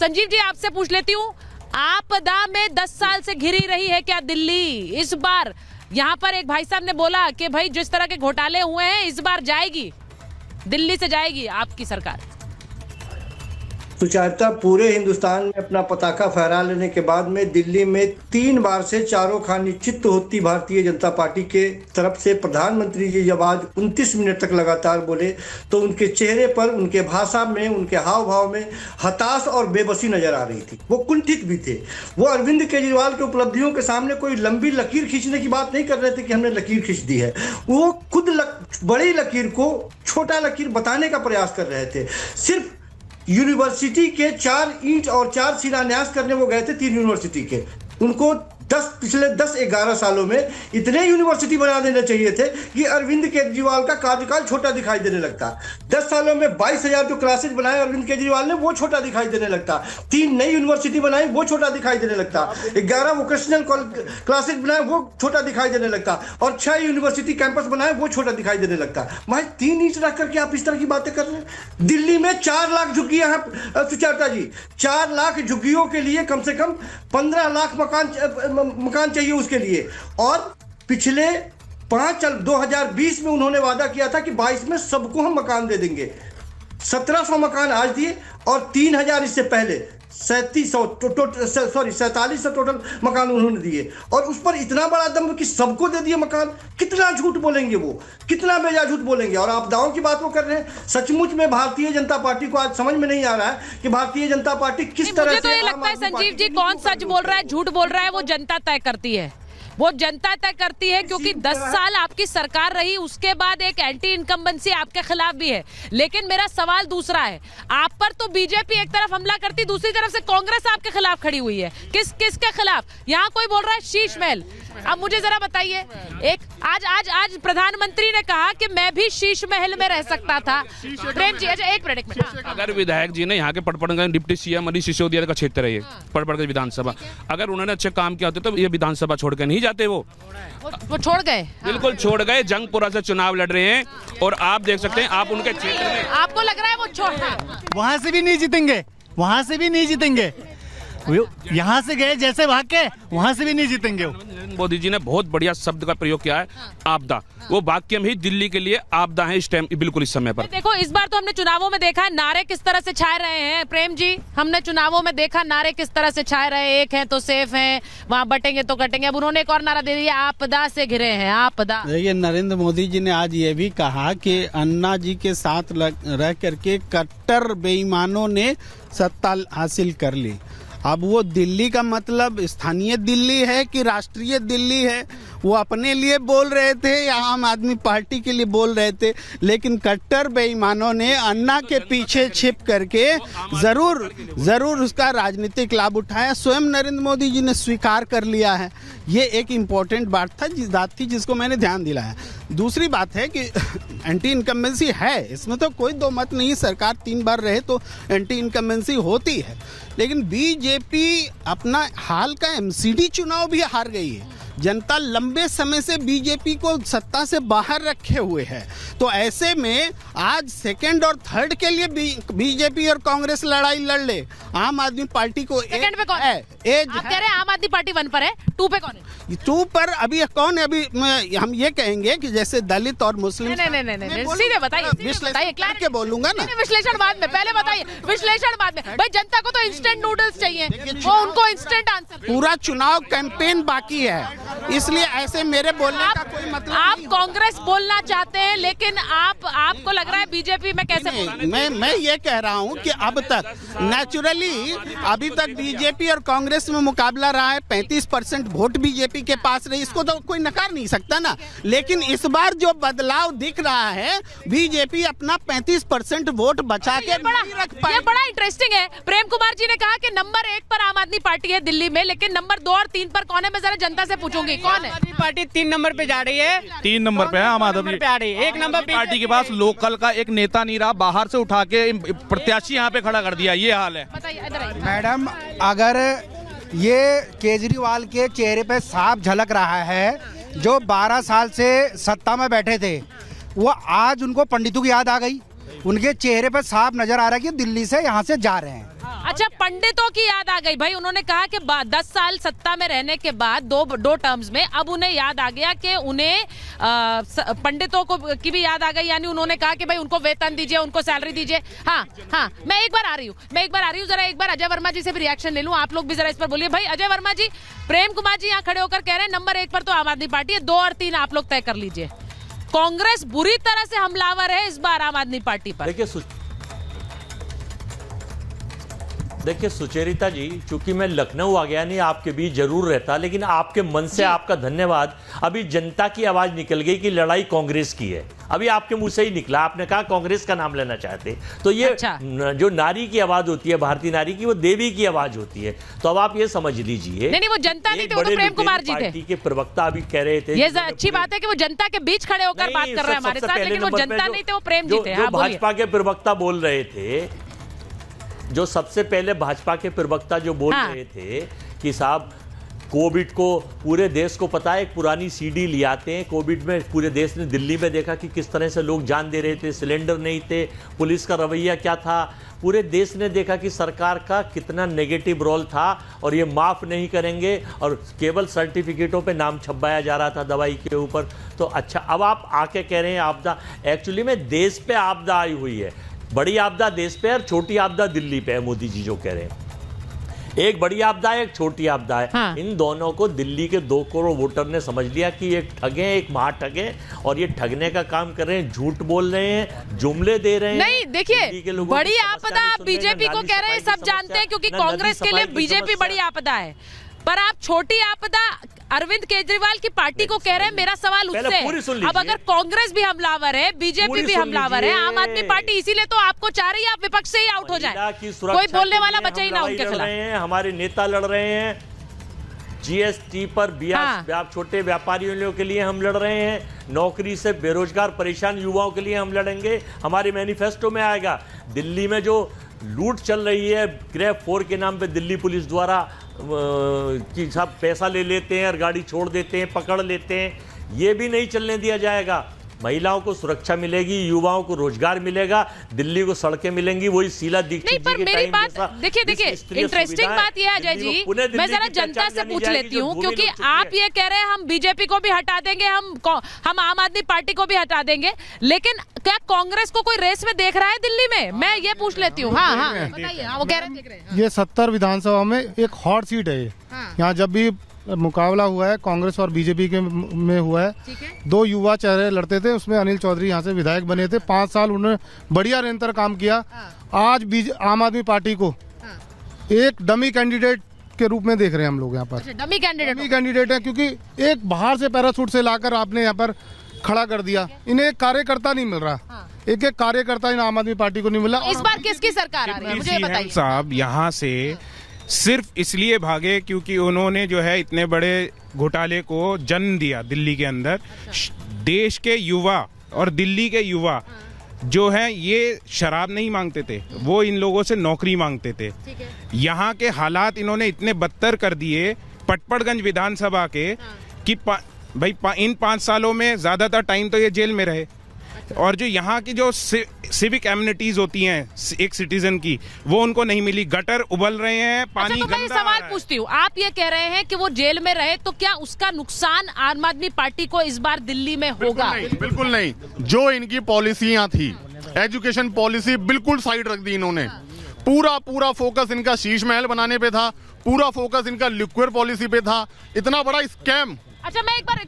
संजीव जी आपसे पूछ लेती हूँ, आपदा में 10 साल से घिरी रही है क्या दिल्ली? इस बार यहाँ पर एक भाई साहब ने बोला कि भाई जिस तरह के घोटाले हुए हैं इस बार जाएगी, दिल्ली से जाएगी आपकी सरकार। सुचारुता पूरे हिंदुस्तान में अपना पताका फहरा लेने के बाद में दिल्ली में 3 बार से चारों खान निश्चित होती भारतीय जनता पार्टी के तरफ से प्रधानमंत्री जी जब आज 29 मिनट तक लगातार बोले तो उनके चेहरे पर, उनके भाषा में, उनके हाव भाव में हताश और बेबसी नजर आ रही थी। वो कुंठित भी थे। वो अरविंद केजरीवाल की उपलब्धियों के सामने कोई लंबी लकीर खींचने की बात नहीं कर रहे थे कि हमने लकीर खींच दी है। वो खुद बड़ी लकीर को छोटा लकीर बताने का प्रयास कर रहे थे। सिर्फ यूनिवर्सिटी के 4 ईंट और 4 शिलान्यास करने वो गए थे 3 यूनिवर्सिटी के। उनको पिछले 10-11 सालों में इतने यूनिवर्सिटी बना देने चाहिए थे कि अरविंद केजरीवाल का कार्यकाल छोटा दिखाई देने लगता। 10 सालों में 22,000 जो क्लासेज बनाए अरविंद केजरीवाल ने वो छोटा दिखाई देने लगता। 3 नई यूनिवर्सिटी बनाई वो छोटा दिखाई देने लगता। 11 वोकेशनल क्लासेज बनाए वो छोटा दिखाई देने लगता। और 6 यूनिवर्सिटी कैंपस बनाए वो छोटा दिखाई देने लगता। भाई 3 ईंट रख करके आप इस तरह की बातें कर रहे हैं। दिल्ली में 4 लाख झुग्गियां हैं सुचारुता जी। 4 लाख झुग्गियों के लिए कम से कम 15 लाख मकान चाहिए उसके लिए। और पिछले 2020 में उन्होंने वादा किया था कि 22 में सबको हम मकान दे देंगे। 1700 मकान आज दिए और 3000 इससे पहले 4700 टोटल मकान उन्होंने दिए। और उस पर इतना बड़ा दम कि सबको दे दिए मकान। कितना झूठ बोलेंगे वो, कितना बेजा झूठ बोलेंगे। और आपदाओं की बात वो कर रहे हैं। सचमुच में भारतीय जनता पार्टी को आज समझ में नहीं आ रहा है कि भारतीय जनता पार्टी किस तरह से। मुझे तो ये लगता है संजीव जी, कौन सच बोल रहा है झूठ बोल रहा है वो जनता तय करती है। वो जनता तय करती है क्योंकि 10 साल आपकी सरकार रही, उसके बाद एक एंटी इनकम्बेंसी आपके खिलाफ भी है। लेकिन मेरा सवाल दूसरा है, आप पर तो बीजेपी एक तरफ हमला करती, दूसरी तरफ से कांग्रेस आपके खिलाफ खड़ी हुई है। किसके खिलाफ? यहाँ कोई बोल रहा है शीश महल। अब मुझे जरा बताइए, एक आज प्रधानमंत्री ने कहा कि मैं भी शीश महल में रह सकता था। प्रेम जी अच्छा एक मिनट। अगर विधायक जी ने यहाँ के पटपड़गंज डिप्टी सीएम मनीष सिसोदिया का क्षेत्र है ये पटपड़गंज विधानसभा, अगर उन्होंने अच्छे काम किया होते तो ये विधानसभा छोड़ के नहीं जाते। वो छोड़ गए, बिल्कुल छोड़ गए। जंगपुरा से चुनाव लड़ रहे हैं और आप देख सकते हैं आप उनके क्षेत्र में। आपको लग रहा है वो छोड़ना? वहां से भी नहीं जीतेंगे, वहां से भी नहीं जीतेंगे। यहाँ से गए जैसे भाग के, वहां से भी नहीं जीतेंगे। मोदी जी ने बहुत बढ़िया शब्द का प्रयोग किया है, आपदा। वो वाक्य में ही दिल्ली के लिए आपदा है इस टाइम, बिल्कुल इस समय पर। देखो इस बार तो हमने चुनावों में देखा है नारे किस तरह से छाए रहे हैं। प्रेम जी, हमने चुनावों में देखा नारे किस तरह से छाए रहे। एक है तो सेफ है, वहाँ बटेंगे तो कटेंगे। अब उन्होंने एक और नारा दे दिया, आपदा से घिरे हैं, आपदा। देखिए नरेंद्र मोदी जी ने आज ये भी कहा कि अन्ना जी के साथ रह करके कट्टर बेईमानों ने सत्ता हासिल कर ली। अब वो दिल्ली का मतलब स्थानीय दिल्ली है कि राष्ट्रीय दिल्ली है, वो अपने लिए बोल रहे थे या आम आदमी पार्टी के लिए बोल रहे थे। लेकिन कट्टर बेईमानों ने अन्ना के पीछे छिप करके जरूर उसका राजनीतिक लाभ उठाया। स्वयं नरेंद्र मोदी जी ने स्वीकार कर लिया है। ये एक इम्पोर्टेंट बात थी जिसको मैंने ध्यान दिलाया। दूसरी बात है कि एंटी इनकम्बेंसी है, इसमें तो कोई दो मत नहीं। सरकार 3 बार रहे तो एंटी इनकम्बेंसी होती है। लेकिन बीजेपी अपना हाल का एमसीडी चुनाव भी हार गई है। जनता लंबे समय से बीजेपी को सत्ता से बाहर रखे हुए है। तो ऐसे में आज 2nd और 3rd के लिए बीजेपी और कांग्रेस लड़ाई लड़ ले। आम आदमी पार्टी को 2nd पे कौन है? आप कह रहे हैं आम आदमी पार्टी 1 पर है, 2 पे कौन है? 2 पर अभी कौन है? अभी हम ये कहेंगे कि जैसे दलित और मुस्लिम। नहीं, सीधे बताइए, के बोलूंगा ना। विश्लेषण बाद में, पहले बताइए विश्लेषण बाद में। भाई जनता को तो इंस्टेंट नूडल्स चाहिए, वो उनको इंस्टेंट आंसर। पूरा चुनाव कैंपेन बाकी है, इसलिए ऐसे मेरे बोलने का कोई मतलब आप कांग्रेस बोलना चाहते हैं, लेकिन आपको लग रहा है बीजेपी में कैसे? मैं ये कह रहा हूँ कि अब तक नेचुरली अभी तक बीजेपी और कांग्रेस में मुकाबला रहा है। 35% वोट बीजेपी के पास रही, इसको तो कोई नकार नहीं सकता ना। लेकिन इस बार जो बदलाव दिख रहा है, बीजेपी अपना 35% वोट बचा के नहीं रख पाई। ये बड़ा इंटरेस्टिंग है। प्रेम कुमार जी ने कहा कि नंबर 1 पर आम आदमी पार्टी है दिल्ली में, लेकिन नंबर 2 और 3 पर कौन है? मैं जरा जनता से पूछूंगी कौन है? आम आदमी पार्टी 3 नंबर पे जा रही है। 3 नंबर पे है आम आदमी पे आ रही है। 1 नंबर पार्टी के पास लोकल का एक नेता नहीं रहा, बाहर से उठा के प्रत्याशी यहाँ पे खड़ा कर दिया। ये हाल है। मैडम, अगर ये केजरीवाल के चेहरे पे साफ झलक रहा है, जो 12 साल से सत्ता में बैठे थे, वो आज उनको पंडितों की याद आ गई। उनके चेहरे पे साफ नजर आ रहा है कि दिल्ली से यहाँ से जा रहे हैं। अच्छा, पंडितों की याद आ गई भाई। उन्होंने कहा कि 10 साल सत्ता में रहने के बाद दो टर्म्स में अब उन्हें याद आ गया कि उन्हें पंडितों को की भी याद आ गई। यानी उन्होंने कहा कि भाई उनको वेतन दीजिए, उनको सैलरी दीजिए। हाँ, मैं एक बार आ रही हूँ जरा एक बार अजय वर्मा जी से भी रिएक्शन ले लूं। आप लोग भी जरा इस पर बोलिए। भाई अजय वर्मा जी, प्रेम कुमार जी यहाँ खड़े होकर कह रहे हैं नंबर 1 पर तो आम आदमी पार्टी है, 2 और 3 आप लोग तय कर लीजिए। कांग्रेस बुरी तरह से हमलावर है इस बार आम आदमी पार्टी पर। देखिए सुचेरिता जी, चूंकि मैं लखनऊ आ गया नहीं, आपके बीच जरूर रहता, लेकिन आपके मन से आपका धन्यवाद। अभी जनता की आवाज निकल गई कि लड़ाई कांग्रेस की है। अभी आपके मुंह से ही निकला, आपने कहा कांग्रेस का नाम लेना चाहते। तो ये अच्छा। जो नारी की आवाज होती है, भारतीय नारी की, वो देवी की आवाज होती है। तो अब आप ये समझ लीजिए। नहीं, वो जनता नहीं थे, वो तो प्रेम कुमार जी थे। पार्टी के प्रवक्ता अभी कह रहे थे। ये अच्छी बात है कि वो जनता के बीच खड़े होकर बात कर रहे हैं हमारे साथ, लेकिन वो जनता नहीं थे, वो प्रेम जी थे। भाजपा के प्रवक्ता बोल रहे थे, जो सबसे पहले भाजपा के प्रवक्ता जो बोल रहे थे कि साहब कोविड को पूरे देश को पता है, एक पुरानी सीडी ले आते हैं। कोविड में पूरे देश ने दिल्ली में देखा कि किस तरह से लोग जान दे रहे थे, सिलेंडर नहीं थे, पुलिस का रवैया क्या था। पूरे देश ने देखा कि सरकार का कितना नेगेटिव रोल था और ये माफ़ नहीं करेंगे, और केवल सर्टिफिकेटों पे नाम छपवाया जा रहा था दवाई के ऊपर। तो अच्छा, अब आप आके कह रहे हैं आपदा। एक्चुअली में देश पे आपदा आई हुई है। बड़ी आपदा देश पे है और छोटी आपदा दिल्ली पे है। मोदी जी जो कह रहे हैं, एक बड़ी आपदा है, एक छोटी आपदा है। हाँ। इन दोनों को दिल्ली के 2 करोड़ वोटर ने समझ लिया कि एक ठगे, एक महाठग है, और ये ठगने का काम कर रहे हैं, झूठ बोल रहे हैं, जुमले दे रहे हैं। नहीं, देखिए, बड़ी आपदा आप बीजेपी को कह रहे हैं, सब जानते हैं, क्योंकि कांग्रेस के लिए बीजेपी बड़ी आपदा है। पर आप छोटी आपदा अरविंद केजरीवाल की पार्टी को कह रहे हैं। मेरा सवाल उससे है, अब अगर कांग्रेस भी हमलावर है, बीजेपी भी हमलावर है, आम आदमी पार्टी इसीलिए तो आपको चाह रही है आप विपक्ष से ही आउट हो जाए, कोई बोलने वाला बचे ही ना उनके खिलाफ। हमारे नेता लड़ रहे हैं जीएसटी पर, छोटे व्यापारियों के लिए हम लड़ रहे हैं, नौकरी से बेरोजगार परेशान युवाओं के लिए हम लड़ेंगे। हमारे मैनिफेस्टो में आएगा। दिल्ली में जो लूट चल रही है ग्रेफ 4 के नाम पे, दिल्ली पुलिस द्वारा कि सब पैसा ले लेते हैं और गाड़ी छोड़ देते हैं, पकड़ लेते हैं, ये भी नहीं चलने दिया जाएगा। महिलाओं को सुरक्षा मिलेगी, युवाओं को रोजगार मिलेगा, दिल्ली को सड़कें मिलेंगी, वही शीला दीक्षित जी के टाइम जैसा। देखिए इंटरेस्टिंग बात यह है अजय जी, मैं जरा जनता से पूछ लेती हूँ, क्योंकि आप ये कह रहे हैं हम बीजेपी को भी हटा देंगे, हम आम आदमी पार्टी को भी हटा देंगे, लेकिन क्या कांग्रेस को कोई रेस में देख रहा है दिल्ली में? मैं ये पूछ लेती हूँ। हाँ, बताइए। वो कह रहे हैं ये 70 विधानसभा में एक हॉट सीट है। यहाँ जब भी मुकाबला हुआ है कांग्रेस और बीजेपी के में हुआ है, 2 युवा चेहरे लड़ते थे, उसमें अनिल चौधरी यहाँ से विधायक बने थे। 5 साल उन्होंने बढ़िया निरंतर काम किया। आज आम आदमी पार्टी को एक डमी कैंडिडेट के रूप में देख रहे हैं हम लोग यहाँ पर। डमी कैंडिडेट है, क्योंकि एक बाहर से पैराशूट से लाकर आपने यहाँ पर खड़ा कर दिया। इन्हें एक कार्यकर्ता नहीं मिल रहा, एक कार्यकर्ता इन आम आदमी पार्टी को नहीं मिला। इस बार किसकी सरकार आ रही है मुझे बताइए। साहब यहाँ से सिर्फ इसलिए भागे क्योंकि उन्होंने जो है इतने बड़े घोटाले को जन्म दिया दिल्ली के अंदर। देश के युवा और दिल्ली के युवा जो हैं ये शराब नहीं मांगते थे, वो इन लोगों से नौकरी मांगते थे। यहाँ के हालात इन्होंने इतने बदतर कर दिए पटपड़गंज विधानसभा के कि भाई इन 5 सालों में ज्यादातर टाइम तो ये जेल में रहे, और जो यहाँ की जो सिविक एमिनिटीज होती हैं एक सिटीजन की, वो उनको नहीं मिली। गटर उबल रहे हैं, पानी अच्छा, तो मैं सवाल पूछती हूँ, आप ये कह रहे हैं कि वो जेल में रहे, तो क्या उसका नुकसान आम आदमी पार्टी को इस बार दिल्ली में होगा? बिल्कुल नहीं। जो इनकी पॉलिसियां थी, एजुकेशन पॉलिसी बिल्कुल साइड रख दी इन्होंने। पूरा फोकस इनका शीश महल बनाने पे था, पूरा फोकस इनका लिक्विड पॉलिसी पे था। इतना बड़ा स्कैम। अच्छा, मैं एक बार